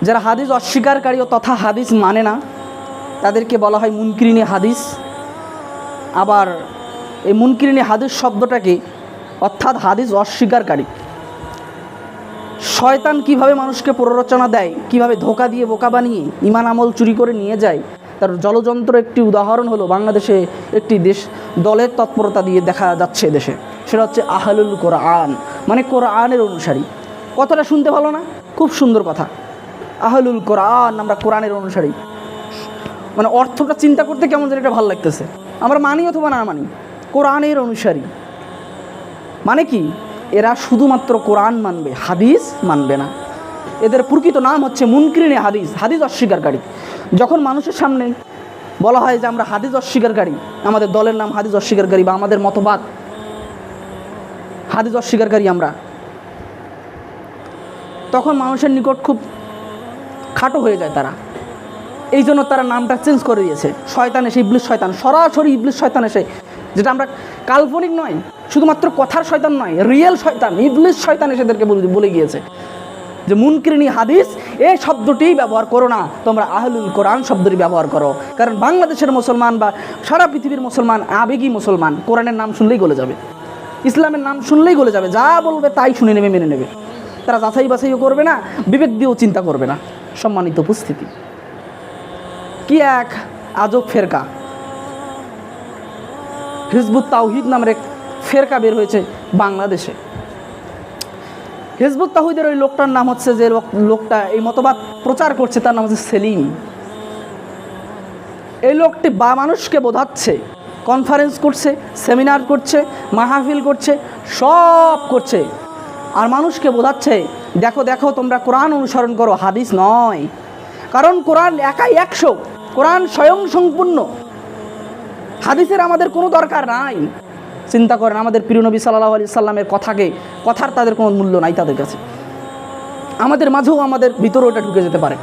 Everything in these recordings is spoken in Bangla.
যারা হাদিস অস্বীকারী ও তথা হাদিস মানে না তাদেরকে বলা হয় মুনকিরিনে হাদিস। আবার এই মুনকিরিনে হাদিস শব্দটাকে অর্থাৎ হাদিস অস্বীকারী, শয়তান কিভাবে মানুষকে প্ররোচনা দেয়, কিভাবে ধোকা দিয়ে বোকা বানিয়ে ঈমান আমল চুরি করে নিয়ে যায়, তার জলযন্ত্র একটি উদাহরণ হলো বাংলাদেশে একটি দলের তৎপরতা দিয়ে দেখা যাচ্ছে দেশে। সেটা হচ্ছে আহলুল কোরআন, মানে কোরআনের অনুসারী। কথাটা শুনতে ভালো না? খুব সুন্দর কথা, আহলুল কোরআন, আমরা কোরআনের অনুসারী। মানে অর্থটা চিন্তা করতে কেমন যেন এটা ভালো লাগতেছে। আমরা মানি অথবা না মানি, কোরআনের অনুসারী মানে কি? এরা শুধুমাত্র কোরআন মানবে, হাদিস মানবে না। এদের প্রকৃত নাম হচ্ছে মুনকিরিনে হাদিস, হাদিস অস্বীকারী। যখন মানুষের সামনে বলা হয় যে আমরা হাদিস অস্বীকারী, আমাদের দলের নাম হাদিস অস্বীকারী বা আমাদের মতবাদ হাদিস অস্বীকারী আমরা, তখন মানুষের নিকট খুব খাটো হয়ে যায় তারা। এই জন্য তারা নামটা চেঞ্জ করে দিয়েছে। শয়তান এসে, ইবলিস শয়তান, সরাসরি ইবলিস শয়তান এসে, যেটা আমরা কাল্পনিক নয়, শুধুমাত্র কথার শয়তান নয়, রিয়েল শয়তান, ইবলিস শয়তান এসেদেরকে বলে গিয়েছে যে মুনকিরিনে হাদিস এই শব্দটি ব্যবহার করো না, তোমরা আহলুল কোরআন শব্দটি ব্যবহার করো। কারণ বাংলাদেশের মুসলমান বা সারা পৃথিবীর মুসলমান আবেগী মুসলমান, কোরআনের নাম শুনলেই গলে যাবে, ইসলামের নাম শুনলেই গলে যাবে, যা বলবে তাই শুনে নেবে, মেনে নেবে। তারা যাচাই বাছাইও করবে না, বিবেক দিয়েও চিন্তা করবে না। সম্মানিত উপস্থিতি, কি এক আজব ফেরকা, হিজবুত তাওহীদ নামের এক ফেরকা বের হয়েছে বাংলাদেশে। হিজবুত তাওহীদের ওই লোকটার নাম হচ্ছে, যে লোকটা এই মতবাদ প্রচার করছে, তার নাম হচ্ছে সেলিম। এই লোকটি মানুষকে বোঝাচ্ছে, কনফারেন্স করছে, সেমিনার করছে, মাহফিল করছে, সব করছে, আর মানুষকে বোঝাচ্ছে দেখো দেখো তোমরা কোরআন অনুসরণ করো, হাদিস নয়। কারণ কোরআন একাই 100, কোরআন স্বয়ং সম্পূর্ণ, হাদিসের আমাদের কোনো দরকার নাই। চিন্তা করেন, আমাদের প্রিয় নবী সাল্লাল্লাহু আলাইহি সাল্লামের কথার তাদের কোনো মূল্য নাই তাদের কাছে। আমাদের মাঝেও, আমাদের ভিতরেও ওটা ঢুকে যেতে পারে।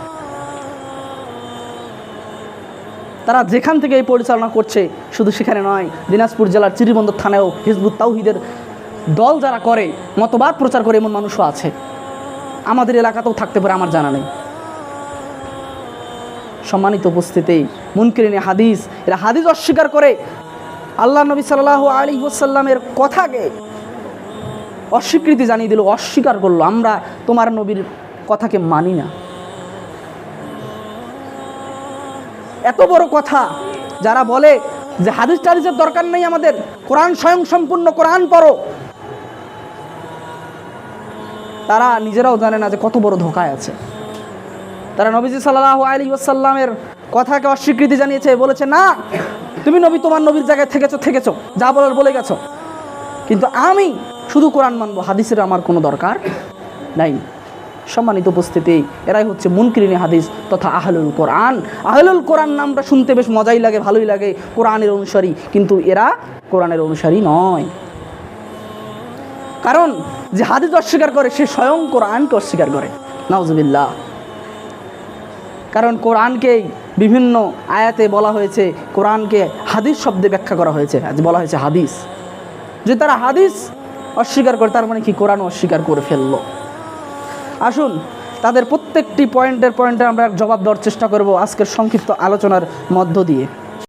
তারা যেখান থেকে এই পরিচালনা করছে, শুধু সেখানে নয়, দিনাজপুর জেলার চিরিবন্দর থানায়ও হিজবুত তাওহীদের দল যারা করে, মতবাদ প্রচার করে, এমন মানুষও আছে। আমাদের এলাকাতেও থাকতে পারে, আমার জানা নেই। সম্মানিত উপস্থিতি, মুনকিরিনে হাদিস, এরা হাদিস অস্বীকার করে, আল্লাহ নবী সাল্লাল্লাহু আলাইহি ওয়াসাল্লামের কথাকে অস্বীকৃতি জানিয়ে দিল, অস্বীকার করলো, আমরা তোমার নবীর কথাকে মানি না। এত বড় কথা, যারা বলে যে হাদিস টাদিসের দরকার নেই আমাদের, কোরআন স্বয়ং সম্পূর্ণ, কোরআন পড়ো, তারা নিজেরাও জানে না যে কত বড় ধোঁকায় আছে। তারা নবীজি সাল্লাল্লাহু আলাইহি ওয়াসাল্লামের কথাকে অস্বীকৃতি জানিয়েছে, বলেছে না, তুমি নবী তোমার নবীর জায়গায় থেকেছো, যা বলার বলে গেছো, কিন্তু আমি শুধু কোরআন মানবো, হাদিসের আমার কোনো দরকার নাই। সম্মানিত উপস্থিতি, এরাই হচ্ছে মুনকিরিনে হাদিস তথা আহলুল কোরআন। আহলুল কোরআন নামটা শুনতে বেশ মজাই লাগে, ভালোই লাগে, কোরআনের অনুসারী, কিন্তু এরা কোরআনের অনুসারী নয়। কারণ যে হাদিস অস্বীকার করে সে স্বয়ং কোরআনকে অস্বীকার করে, নাউজুবিল্লাহ। কারণ কোরআনকেই বিভিন্ন আয়াতে বলা হয়েছে, কোরআনকে হাদিস শব্দে ব্যাখ্যা করা হয়েছে, আজ বলা হয়েছে হাদিস। যে তারা হাদিস অস্বীকার করে, তার মানে কি কোরআন অস্বীকার করে ফেললো। আসুন তাদের প্রত্যেকটি পয়েন্টে আমরা জবাব দেওয়ার চেষ্টা করব আজকের সংক্ষিপ্ত আলোচনার মধ্য দিয়ে।